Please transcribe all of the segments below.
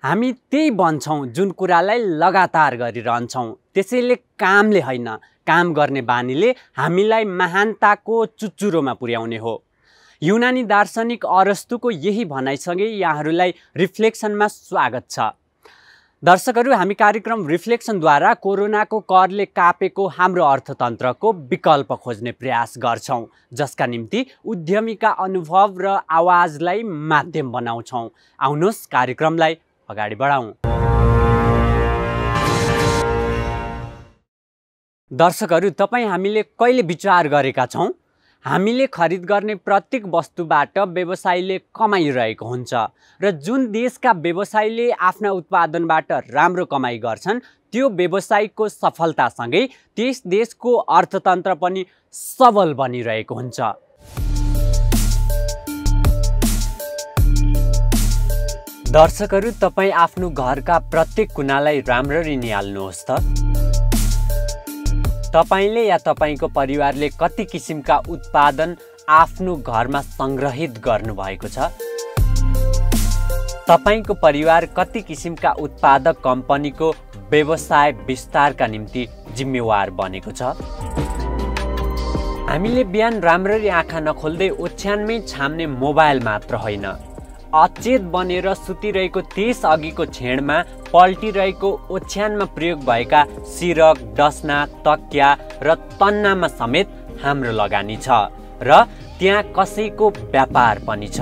हामी त्यही बन्छौँ जुन कुरालाई लगातार गरिरहन्छौँ। त्यसैले कामले होइन, काम गर्ने बानीले हामीलाई महानताको चुचुरोमा पुर्याउने हो। युनानी दार्शनिक अरस्तुको यही भनाइसँगै यहाँहरूलाई रिफ्लेक्सनमा स्वागत छ। दर्शकहरू, हामी कार्यक्रम रिफ्लेक्सनद्वारा कोरोनाको करले कापेको हाम्रो अर्थतन्त्रको विकल्प खोज्ने प्रयास गर्छौँ, जसका निम्ति उद्यमीका अनुभव र आवाजलाई माध्यम बनाउँछौँ। आउनुहोस् कार्यक्रमलाई अगाडि बढाउँ। दर्शकहरू, तपाईँ हामीले कहिले विचार गरेका छौँ? हामीले खरिद गर्ने प्रत्येक वस्तुबाट व्यवसायीले कमाइरहेको हुन्छ र जुन देशका व्यवसायीले आफ्ना उत्पादनबाट राम्रो कमाइ गर्छन्, त्यो व्यवसायको सफलतासँगै त्यस देशको अर्थतन्त्र पनि सबल बनिरहेको हुन्छ। दर्शकहरू, तपाईँ आफ्नो घरका प्रत्येक कुनालाई राम्ररी निहाल्नुहोस् त। तपाईले या तपाईको परिवारले कति किसिमका उत्पादन आफ्नो घरमा संग्रहित गर्नुभएको छ? तपाईको परिवार कति किसिमका उत्पादक कम्पनीको व्यवसाय विस्तारका निम्ति जिम्मेवार बनेको छ? हामीले बिहान राम्ररी आँखा नखोल्दै ओछ्यानमै छाम्ने मोबाइल मात्र होइन, अचेत बनेर सुतिरहेको त्यस अघिको क्षणमा पल्टिरहेको ओछ्यानमा प्रयोग भएका सिरक, डसना, तकिया र तन्नामा समेत हाम्रो लगानी छ र त्यहाँ कसैको व्यापार पनि छ।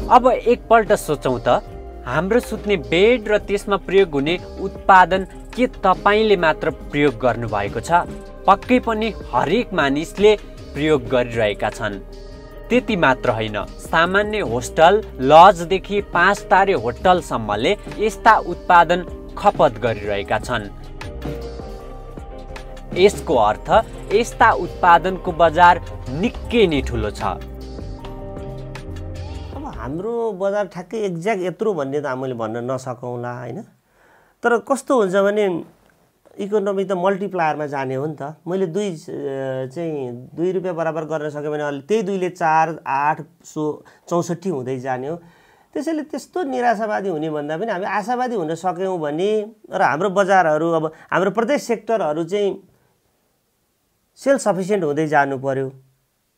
अब एकपल्ट सोचौँ त, हाम्रो सुत्ने बेड र त्यसमा प्रयोग हुने उत्पादन के तपाईँले मात्र प्रयोग गर्नुभएको छ? पक्कै पनि हरेक मानिसले प्रयोग गरिरहेका छन्। त्यति मात्र होइन, सामान्य होस्टल, लजदेखि 5 तारे होटलसम्मले यस्ता उत्पादन खपत गरिरहेका छन्। यसको अर्थ यस्ता उत्पादनको बजार निकै नै ठुलो छ। अब हाम्रो बजार ठ्याक्कै एक्ज्याक्ट यत्रो भन्ने त हामीले भन्न नसकौँला, होइन? तर कस्तो हुन्छ भने इकोनोमी त मल्टिप्लायरमा जाने हो नि त। मैले 2 रुपियाँ बराबर गर्न सक्यो भने अहिले त्यही 2 ले 4, 8, 64 हुँदै जाने हो। त्यसैले त्यस्तो निराशावादी हुने भन्दा पनि हामी आशावादी हुन सक्यौँ भने र हाम्रो बजारहरू, अब हाम्रो प्रत्येक सेक्टरहरू चाहिँ सेल्फ सफिसियन्ट हुँदै जानु पर्यो,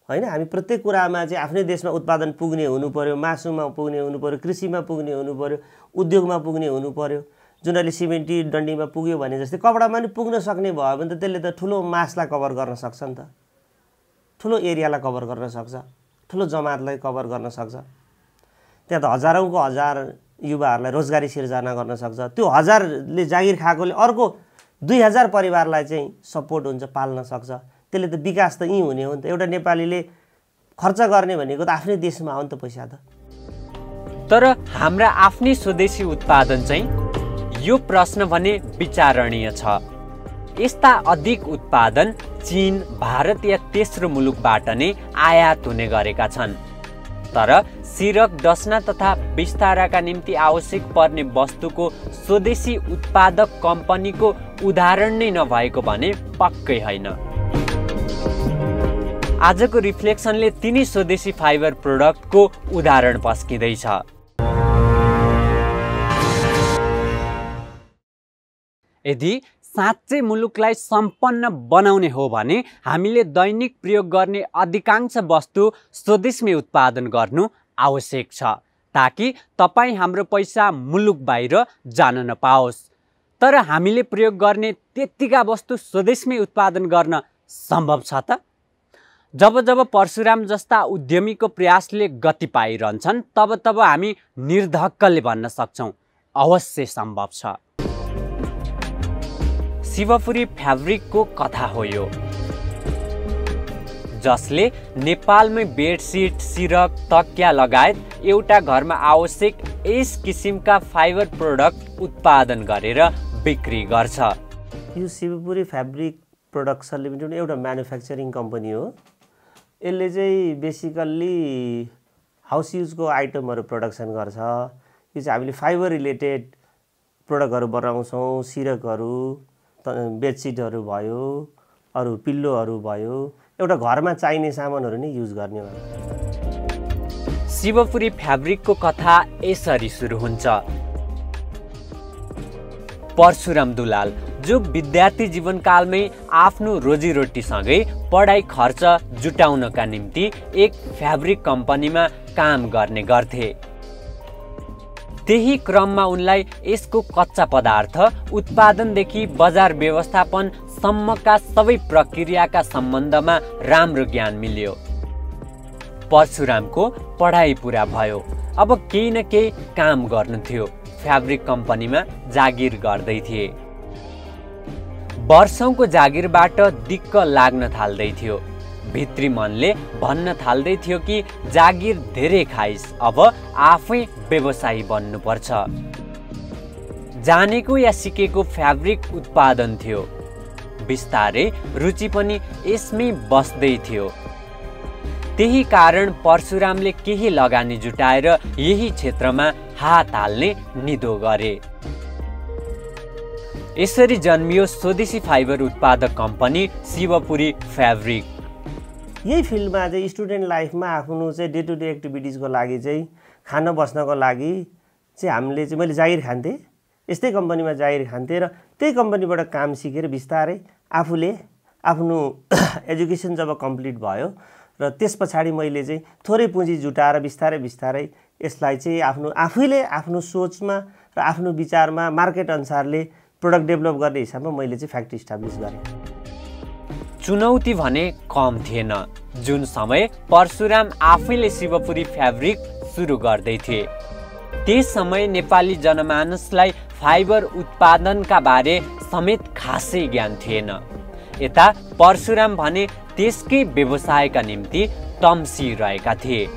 होइन? हामी प्रत्येक कुरामा चाहिँ आफ्नै देशमा उत्पादन पुग्ने हुनु पर्यो, मासुमा पुग्ने हुनु पर्यो, कृषिमा पुग्ने हुनु पर्यो, उद्योगमा पुग्ने हुनु पर्यो। जुन अहिले सिमेन्टी डन्डीमा पुग्यो भने जस्तै कपडामा पनि पुग्न सक्ने भयो भने त त्यसले त ठुलो मासलाई कभर गर्न सक्छ नि त, ठुलो एरियालाई कभर गर्न सक्छ, ठुलो जमातलाई कभर गर्न सक्छ। त्यहाँ त हजारौँको हजार युवाहरूलाई रोजगारी सिर्जना गर्न सक्छ। त्यो 1000ले जागिर खाएकोले अर्को 2000 परिवारलाई चाहिँ सपोर्ट हुन्छ, पाल्न सक्छ। त्यसले त विकास त यहीँ हुने हो नि त। एउटा नेपालीले खर्च गर्ने भनेको त आफ्नै देशमा हो नि त पैसा त। तर हाम्रा आफ्नै स्वदेशी उत्पादन चाहिँ? यो प्रश्न भने विचारणीय छ। यस्ता अधिक उत्पादन चीन, भारत या तेस्रो मुलुकबाट नै आयात हुने गरेका छन्। तर सिरक, डसना तथा विस्तारका निम्ति आवश्यक पर्ने वस्तुको स्वदेशी उत्पादक कम्पनीको उदाहरण नै नभएको भने पक्कै होइन। आजको रिफ्लेक्सनले तिनी स्वदेशी फाइबर प्रोडक्टको उदाहरण पस्किँदैछ। यदि साँच्चै मुलुकलाई सम्पन्न बनाउने हो भने हामीले दैनिक प्रयोग गर्ने अधिकांश वस्तु स्वदेशमै उत्पादन गर्नु आवश्यक छ, ताकि तपाईँ हाम्रो पैसा मुलुक बाहिर जान नपाओस्। तर हामीले प्रयोग गर्ने त्यत्तिका वस्तु स्वदेशमै उत्पादन गर्न सम्भव छ त? जब जब परशुराम जस्ता उद्यमीको प्रयासले गति पाइरहन्छन्, तब हामी निर्धक्कले भन्न सक्छौँ, अवश्य सम्भव छ। शिवपुरी फ्याब्रिकको कथा हो यो, जसले नेपालमै बेडसिट, सिरक, तकिया लगायत एउटा घरमा आवश्यक यस किसिमका फाइबर प्रोडक्ट उत्पादन गरेर बिक्री गर्छ। यो शिवपुरी फ्याब्रिक प्रोडक्सन लिमिटेड एउटा म्यानुफ्याक्चरिङ कम्पनी हो। यसले चाहिँ बेसिकल्ली हाउस युजको आइटमहरू प्रोडक्सन गर्छ। यो चाहिँ हामीले फाइबर रिलेटेड प्रोडक्टहरू बनाउँछौँ। सिरकहरू, बेडसिटहरू भयो, अरू पिल्लोहरू भयो, एउटा घरमा चाहिने सामानहरू नै युज गर्ने हो। शिवपुरी फ्याब्रिकको कथा यसरी सुरु हुन्छ। परशुराम दुलाल जो विद्यार्थी जीवनकालमै आफ्नो रोजीरोटीसँगै पढाइ खर्च जुटाउनका निम्ति एक फ्याब्रिक कम्पनीमा काम गर्ने गर्थे। त्यही क्रममा उनलाई यसको कच्चा पदार्थ उत्पादनदेखि बजार व्यवस्थापन सम्मका सबै प्रक्रियाका सम्बन्धमा राम्रो ज्ञान मिल्यो। परशुरामको पढाइ पुरा भयो, अब केही न केही काम गर्नु थियो। फ्याब्रिक कम्पनीमा जागिर गर्दै थिए। वर्षौंको जागिरबाट दिक्क लाग्न थाल्दै थियो। भित्री मनले भन्न थाल्दै थियो कि जागिर धेरै खाइस, अब आफै व्यवसायी बन्नुपर्छ। जानेको या सिकेको फ्याब्रिक उत्पादन थियो। बिस्तारै रुचि पनि यसमै बस्दै थियो। त्यही कारण परशुरामले केही लगानी जुटाएर यही क्षेत्रमा हात हाल्ने निधो गरे। यसरी जन्मियो स्वदेशी फाइबर उत्पादक कम्पनी शिवपुरी फ्याब्रिक। यही फिल्डमा चाहिँ स्टुडेन्ट लाइफमा आफ्नो चाहिँ डे टु डे एक्टिभिटिजको लागि चाहिँ खान बस्नको लागि चाहिँ हामीले चाहिँ मैले जागिर खान्थेँ। यस्तै कम्पनीमा जागिर खान्थेँ र त्यही कम्पनीबाट काम सिकेर बिस्तारै आफूले आफ्नो एजुकेसन जब कम्प्लिट भयो र त्यस पछाडि मैले चाहिँ थोरै पुँजी जुटाएर बिस्तारै बिस्तारै यसलाई चाहिँ आफैले आफ्नो सोचमा र आफ्नो विचारमा मार्केट अनुसारले प्रोडक्ट डेभलप गर्ने हिसाबमा मैले चाहिँ फ्याक्ट्री इस्टाब्लिस गरेँ। चुनौती भने कम थिएन। जुन समय परशुराम आफैले शिवपुरी फ्याब्रिक सुरु गर्दै थिए, त्यस समय नेपाली जनमानसलाई फाइबर उत्पादनका बारे समेत खासै ज्ञान थिएन। यता परशुराम भने त्यसकै व्यवसायका निम्ति तम्सिरहेका थिए।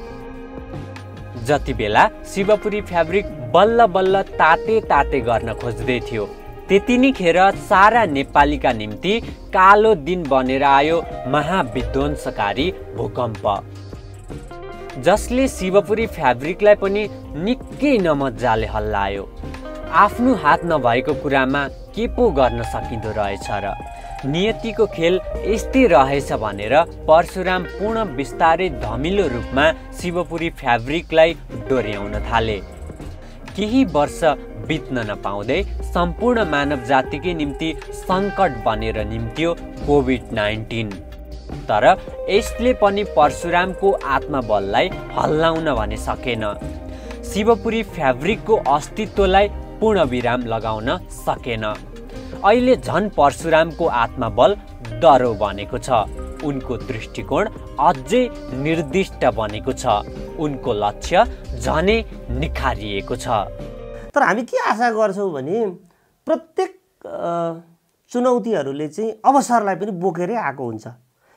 जति बेला शिवपुरी फ्याब्रिक बल्ल बल्ल ताते ताते गर्न खोज्दै थियो, त्यति नै खेर सारा नेपालीका निम्ति कालो दिन बनेर आयो महाविध्वंसकारी भूकम्प, जसले शिवपुरी फ्याब्रिकलाई पनि निकै नमज्जाले हल्लायो। आफ्नो हात नभएको कुरामा के पो गर्न सकिँदो रहेछ र। नियतिको खेल यस्तै रहेछ भनेर परशुराम पूर्ण बिस्तारै धमिलो रूपमा शिवपुरी फ्याब्रिकलाई डोर्याउन थाले। केही वर्ष बित्न नपाउँदै सम्पूर्ण मानव जातिकै निम्ति सङ्कट बनेर निम्त्यो कोभिड-19। तर यसले पनि परशुरामको आत्मबललाई हल्लाउन भने सकेन। शिवपुरी फ्याब्रिकको अस्तित्वलाई पूर्णविराम लगाउन सकेन। अहिले झन् परशुरामको आत्मबल दह्रो बनेको छ। उनको दृष्टिकोण अझै निर्दिष्ट बनेको छ। उनको लक्ष्य झनै निखारिएको छ। तर हामी के आशा गर्छौँ भने प्रत्येक चुनौतीहरूले चाहिँ अवसरलाई पनि बोकेरै आएको हुन्छ।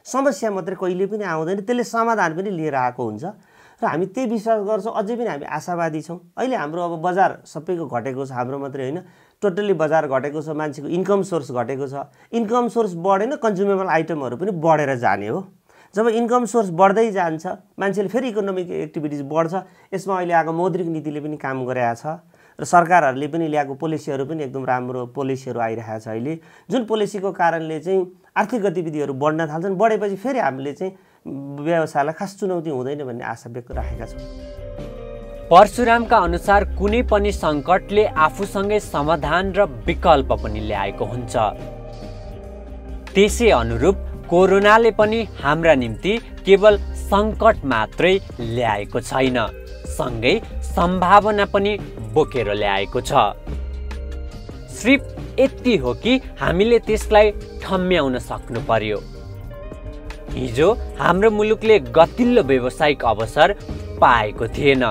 समस्या मात्रै कहिले पनि आउँदैन, त्यसले समाधान पनि लिएर आएको हुन्छ र हामी त्यही विश्वास गर्छौँ। अझै पनि हामी आशावादी छौँ। अहिले हाम्रो अब बजार सबैको घटेको छ, हाम्रो मात्रै होइन, टोटल्ली बजार घटेको छ। मान्छेको इन्कम सोर्स घटेको छ। इन्कम सोर्स बढेन, कन्ज्युमेबल आइटमहरू पनि बढेर जाने हो। जब इन्कम सोर्स बढ्दै जान्छ, मान्छेले फेरि इकोनोमिक एक्टिभिटिज बढ्छ। यसमा अहिले आएको मौद्रिक नीतिले पनि काम गरेको छ र सरकारहरूले पनि ल्याएको पोलिसीहरू पनि एकदम राम्रो पोलिसीहरू आइरहेको छ अहिले, जुन पोलिसीको कारणले चाहिँ आर्थिक गतिविधिहरू बढ्न थाल्छन्। बढेपछि फेरि हामीले चाहिँ व्यवसायलाई खास चुनौती हुँदैन भन्ने आशा व्यक्त राखेका छौँ। परशुरामका अनुसार कुनै पनि सङ्कटले आफूसँगै समाधान र विकल्प पनि ल्याएको हुन्छ। त्यसै अनुरूप कोरोनाले पनि हाम्रा निम्ति केवल सङ्कट मात्रै ल्याएको छैन, सँगै सम्भावना पनि बोकेर ल्याएको छ। सिर्फ यति हो कि हामीले त्यसलाई ठम्म्याउन सक्नु पर्यो। हिजो हाम्रो मुलुकले गतिलो व्यावसायिक अवसर पाएको थिएन।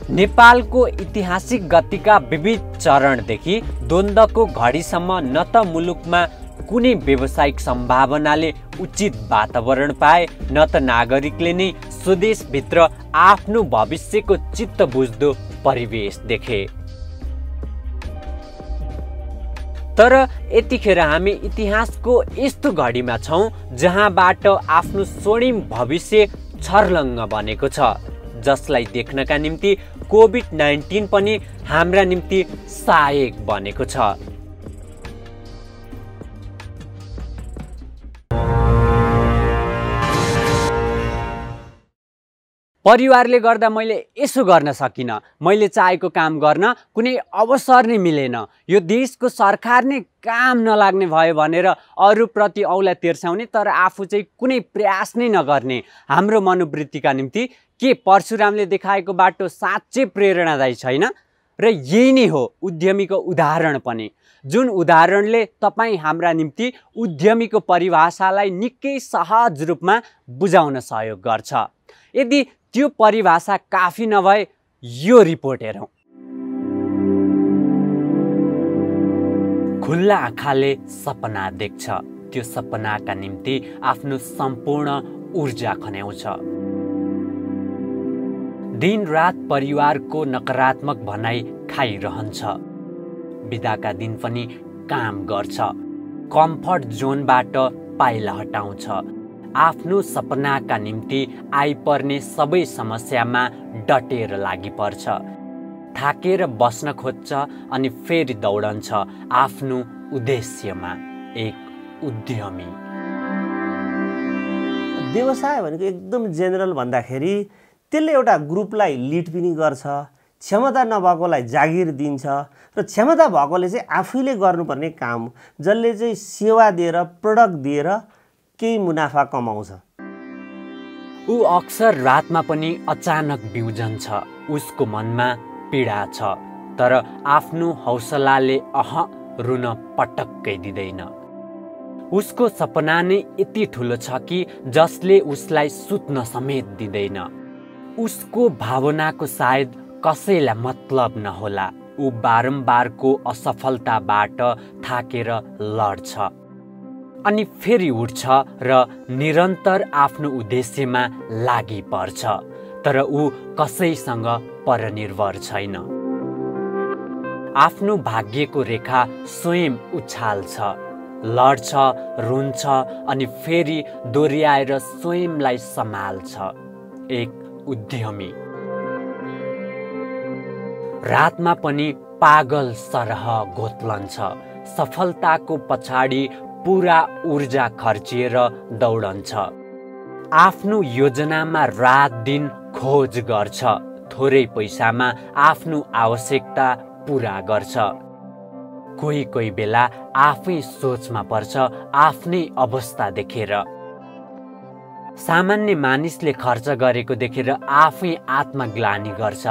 नेपालको ऐतिहासिक गतिका विविध चरणदेखि द्वन्द्वको घडीसम्म न त मुलुकमा कुनै व्यावसायिक सम्भावनाले उचित वातावरण पाए, न त नागरिकले नै स्वदेशभित्र आफ्नो भविष्यको चित्त बुझ्दो परिवेश देखे। तर यतिखेर हामी इतिहासको यस्तो घडीमा छौँ जहाँबाट आफ्नो स्वर्णिम भविष्य छर्लङ्ग बनेको छ, जसलाई देख्नका निम्ति कोभिड-19 पनि हाम्रा निम्ति सहायक बनेको छ। परिवारले गर्दा मैले यसो गर्न सकिनँ, मैले चाहेको काम गर्न कुनै अवसर नै मिलेन, यो देशको सरकार नै काम नलाग्ने भयो भनेर अरूप्रति औँला तिर्साउने तर आफू चाहिँ कुनै प्रयास नै नगर्ने हाम्रो मनोवृत्तिका निम्ति के परशुरामले देखाएको बाटो साँच्चै प्रेरणादायी छैन? र यही नै हो उद्यमीको उदाहरण पनि, जुन उदाहरणले तपाईँ हाम्रा निम्ति उद्यमीको परिभाषालाई निकै सहज रूपमा बुझाउन सहयोग गर्छ। यदि त्यो परिभाषा काफी नभए यो रिपोर्ट हेरौँ। खुल्ला आँखाले सपना देख्छ, त्यो सपनाका निम्ति आफ्नो सम्पूर्ण ऊर्जा खन्याउँछ। दिन रात परिवारको नकारात्मक भनाइ खाइरहन्छ, बिदाका दिन पनि काम गर्छ, कम्फर्ट जोनबाट पाइला हटाउँछ, आफ्नो सपनाका निम्ति आइपर्ने सबै समस्यामा डटेर लागि पर्छ, थाकेर बस्न खोज्छ अनि फेरि दौडन्छ आफ्नो उद्देश्यमा। एक उद्यमी। व्यवसाय भनेको एकदम जेनरल भन्दाखेरि त्यसले एउटा ग्रुपलाई लिड पनि गर्छ, क्षमता नभएकोलाई जागिर दिन्छ र क्षमता भएकोले चाहिँ आफैले गर्नुपर्ने काम, जसले चाहिँ सेवा दिएर प्रडक्ट दिएर केही मुनाफा कमाउँछ। ऊ अक्सर रातमा पनि अचानक बिउजन्छ, उसको मनमा पीडा छ, तर आफ्नो हौसलाले रुन पटक्कै दिँदैन। उसको सपना नै यति ठुलो छ कि जसले उसलाई सुत्न समेत दिँदैन। उसको भावनाको सायद कसैलाई मतलब नहोला, ऊ बारम्बारको असफलताबाट थाकेर लड्छ अनि फेरि उठ्छ र निरन्तर आफ्नो उद्देश्यमा लागि पर्छ, तर ऊ कसैसँग परनिर्भर छैन। आफ्नो भाग्यको रेखा स्वयं उछाल्छ, लड्छ, रुन्छ अनि फेरि दोहोऱ्याएर स्वयंलाई सम्हाल्छ। एक उद्यमी। रातमा पनि पागल सरह घोत्लन्छ, सफलताको पछाडि पुरा ऊर्जा खर्चिएर दौडन्छ, आफ्नो योजनामा रात दिन खोज गर्छ, थोरै पैसामा आफ्नो आवश्यकता पुरा गर्छ। कोही कोही बेला आफै सोचमा पर्छ आफ्नै अवस्था देखेर। सामान्य मानिसले खर्च गरेको देखेर आफै आत्मग्लानि गर्छ,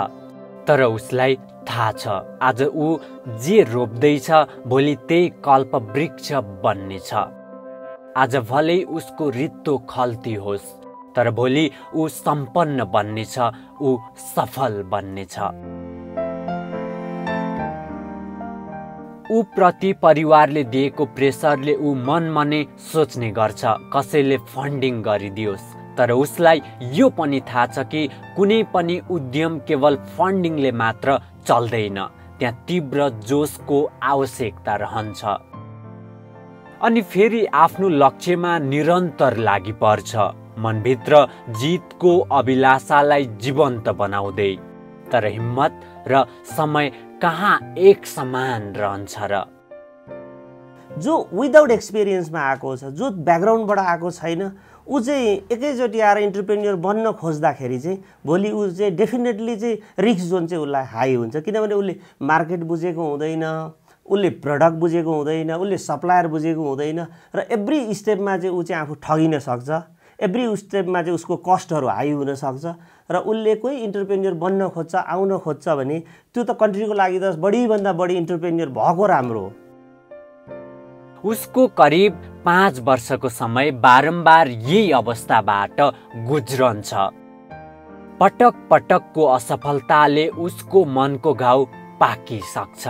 तर उसलाई थाहा छ आज ऊ जे रोप्दैछ भोलि त्यही कल्पवृक्ष बन्नेछ। आज भलै उसको रित्तो खल्ती होस्, तर भोलि ऊ सम्पन्न बन्नेछ, ऊ सफल बन्नेछ। ऊ प्रति परिवारले दिएको प्रेसरले ऊ मनमा नै सोच्ने गर्छ कसैले फन्डिङ गरिदियोस्, तर उसलाई यो पनि थाहा छ कि कुनै पनि उद्यम केवल फन्डिङले मात्र चल्दैन, त्यहाँ तीव्र जोसको आवश्यकता रहन्छ। अनि फेरि आफ्नो लक्ष्यमा निरन्तर लागि पर्छ, मनभित्र जितको अभिलाषालाई जीवन्त बनाउँदै। तर हिम्मत र समय कहाँ एक समान रहन्छ र? जो विदाउट एक्सपिरियन्समा आएको छ, जो ब्याकग्राउन्डबाट आएको छैन, ऊ चाहिँ एकैचोटि आएर इन्टरप्रेन्योर बन्न खोज्दाखेरि चाहिँ भोलि ऊ चाहिँ डेफिनेटली चाहिँ रिस्क जोन चाहिँ उसलाई हाई हुन्छ, किनभने उसले मार्केट बुझेको हुँदैन, उसले प्रडक्ट बुझेको हुँदैन, उसले सप्लायर बुझेको हुँदैन र एभ्री स्टेपमा चाहिँ ऊ चाहिँ आफू ठगिन सक्छ, एभ्री स्टेपमा चाहिँ उसको कस्टहरू हाई हुनसक्छ र उसले कोही इन्टरप्रेन्योर बन्न खोज्छ, आउन खोज्छ भने त्यो त कन्ट्रीको लागि त बढीभन्दा बढी इन्टरप्रेन्योर भएको राम्रो हो। उसको करिब 5 वर्षको समय बारम्बार यही अवस्थाबाट गुज्रन्छ। पटक पटकको असफलताले उसको मनको घाउ पाकिसक्छ।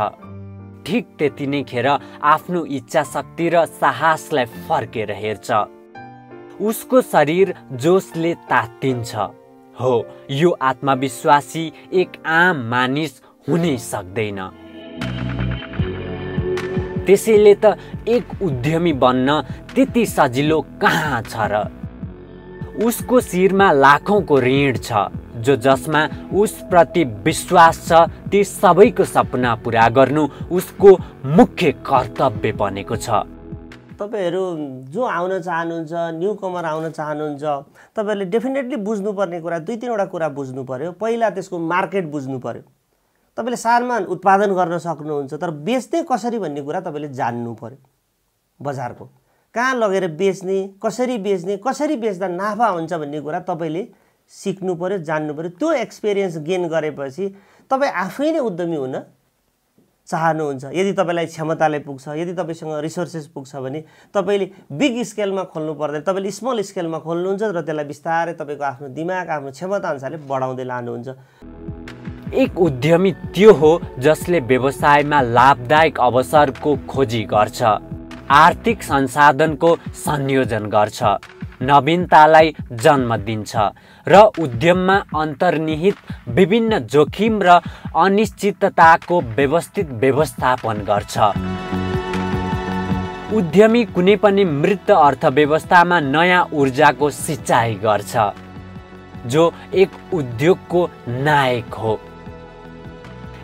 ठिक त्यति नै खेर आफ्नो इच्छा शक्ति र साहसलाई फर्केर हेर्छ। उसको शरीर जोसले तात्तिन्छ। हो, यो आत्मविश्वासी एक आम मानिस हुनै सक्दैन। त्यसैले त एक उद्यमी बन्न त्यति सजिलो कहाँ छ र? उसको शिरमा लाखौंको ऋण छ, जो जसमा उसप्रति विश्वास छ ती सबैको सपना पूरा गर्नु उसको मुख्य कर्तव्य बनेको छ। तपाईहरु जो आउन चाहनुहुन्छ, न्यू कमर आउन चाहनुहुन्छ, तपाईहरुले डेफिनेटली बुझ्नुपर्ने कुरा 2-3 वटा कुरा बुझ्नु पर्यो। पहिला त्यसको मार्केट बुझ्नु पर्यो। तपाईले सामान उत्पादन गर्न सक्नुहुन्छ, तर बेच्ने कसरी भन्ने कुरा तपाईले जान्नु पर्यो। बजारको कहाँ लगेर बेच्ने, कसरी बेच्दा नाफा हुन्छ भन्ने कुरा तपाईले सिक्नु पर्यो, जान्नु पर्यो। त्यो एक्सपिरियन्स गेन गरेपछि तपाई आफै नै उद्यमी हुन चाहनुहुन्छ। यदि तपाईलाई क्षमताले पुग्छ, यदि तपाईसँग रिसोर्सेस पुग्छ भने तपाईले बिग स्केलमा खोल्नु पर्दैन, तपाईले स्मल स्केलमा खोल्नुहुन्छ र त्यसलाई बिस्तारै तपाईको आफ्नो दिमाग, आफ्नो क्षमता अनुसारले बढाउँदै लानुहुन्छ। एक उद्यमी त्यो हो जसले व्यवसायमा लाभदायक अवसरको खोजी गर्छ, आर्थिक संसाधनको संयोजन गर्छ, नवीनतालाई जन्म दिन्छ र उद्यममा अन्तर्निहित विभिन्न जोखिम र अनिश्चितताको व्यवस्थित व्यवस्थापन गर्छ। उद्यमी कुनै पनि मृत अर्थव्यवस्थामा नयाँ ऊर्जाको सिँचाइ गर्छ, जो एक उद्योगको नायक हो।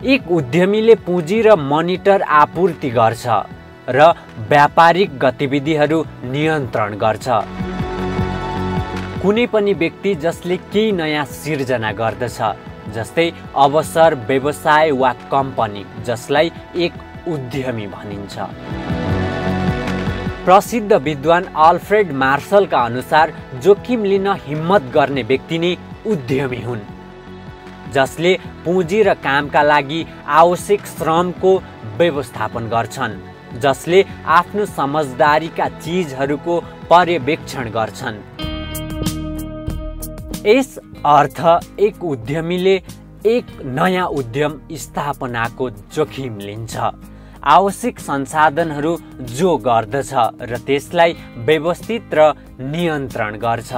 एक उद्यमीले पुँजी र मनिटर आपूर्ति गर्छ र व्यापारिक गतिविधिहरू नियन्त्रण गर्छ। कुनै पनि व्यक्ति जसले केही नयाँ सिर्जना गर्दछ, जस्तै अवसर व्यवसाय वा कम्पनी, जसलाई एक उद्यमी भनिन्छ। प्रसिद्ध विद्वान अल्फ्रेड मार्शलका अनुसार जोखिम लिन हिम्मत गर्ने व्यक्ति नै उद्यमी हुन्, जसले पुँजी र कामका लागि आवश्यक श्रमको व्यवस्थापन गर्छन्, जसले आफ्नो समझदारीका चीजहरूको पर्यवेक्षण गर्छन्। यस अर्थ एक उद्यमीले एक नयाँ उद्यम स्थापनाको जोखिम लिन्छ, आवश्यक संसाधनहरू जो गर्दछ र त्यसलाई व्यवस्थित र नियन्त्रण गर्छ।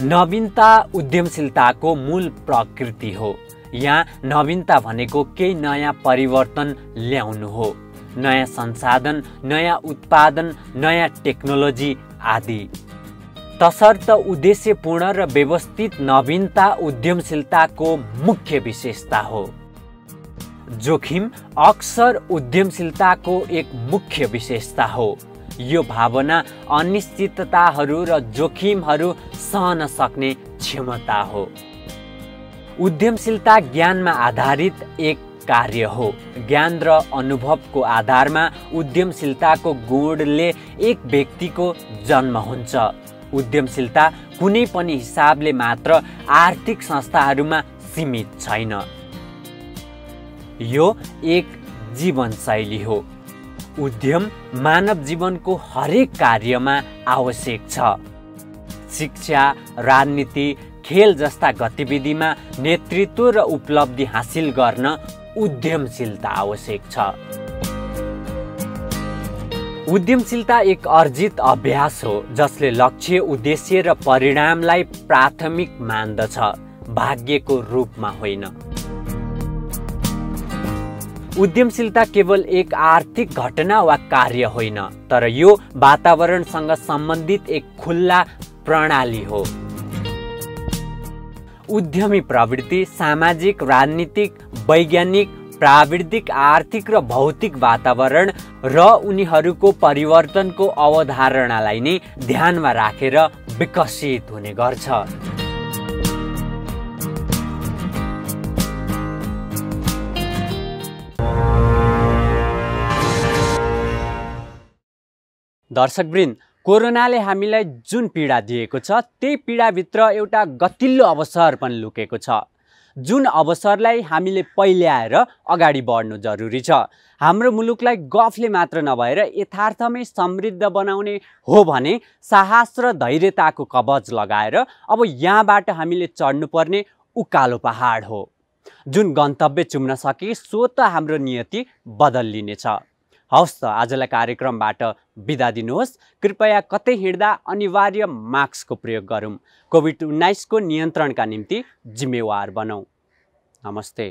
नवीनता उद्यमशीलताको मूल प्रकृति हो। यहाँ नवीनता भनेको केही नयाँ परिवर्तन ल्याउनु हो, नयाँ संसाधन, नयाँ उत्पादन, नयाँ टेक्नोलोजी आदि। तसर्थ उद्देश्यपूर्ण र व्यवस्थित नवीनता उद्यमशीलताको मुख्य विशेषता हो। जोखिम अक्सर उद्यमशीलताको एक मुख्य विशेषता हो। यो भावना अनिश्चितताहरू र जोखिमहरू सहन सक्ने क्षमता हो। उद्यमशीलता ज्ञानमा आधारित एक कार्य हो। ज्ञान र अनुभवको आधारमा उद्यमशीलताको गुणले एक व्यक्तिको जन्म हुन्छ। उद्यमशीलता कुनै पनि हिसाबले मात्र आर्थिक संस्थाहरूमा सीमित छैन। यो एक जीवनशैली हो। उद्यम मानव जीवनको हरेक कार्यमा आवश्यक छ। शिक्षा, राजनीति, खेल जस्ता गतिविधिमा नेतृत्व र उपलब्धि हासिल गर्न उद्यमशीलता आवश्यक छ। उद्यमशीलता एक अर्जित अभ्यास हो जसले लक्ष्य, उद्देश्य र परिणामलाई प्राथमिक मान्दछ, भाग्यको रूपमा होइन। उद्यमशीलता केवल एक आर्थिक घटना वा कार्य होइन, तर यो वातावरणसँग सम्बन्धित एक खुल्ला प्रणाली हो। उद्यमी प्रवृत्ति सामाजिक, राजनीतिक, वैज्ञानिक, प्राविधिक, आर्थिक र भौतिक वातावरण र उनीहरूको परिवर्तनको अवधारणालाई नै ध्यानमा राखेर विकसित हुने गर्छ। दर्शकवृन्द, कोरोनाले हामीलाई जुन पीडा दिएको छ, त्यही पीडाभित्र एउटा गतिल्लो अवसर पनि लुकेको छ, जुन अवसरलाई हामीले पहिल्याएर अगाडि बढ्नु जरुरी छ। हाम्रो मुलुकलाई गफले मात्र नभएर यथार्थमै समृद्ध बनाउने हो भने साहस र धैर्यताको कवच लगाएर अब यहाँबाट हामीले चढ्नुपर्ने उकालो पहाड हो। जुन गन्तव्य चुम्न सके सो त हाम्रो नियति बदलिनेछ। हवस् त, आजलाई कार्यक्रमबाट बिदा दिनुहोस्। कृपया कतै हिँड्दा अनिवार्य मास्कको प्रयोग गरौँ। कोभिड-19 को नियन्त्रणका निम्ति जिम्मेवार बनौँ। नमस्ते।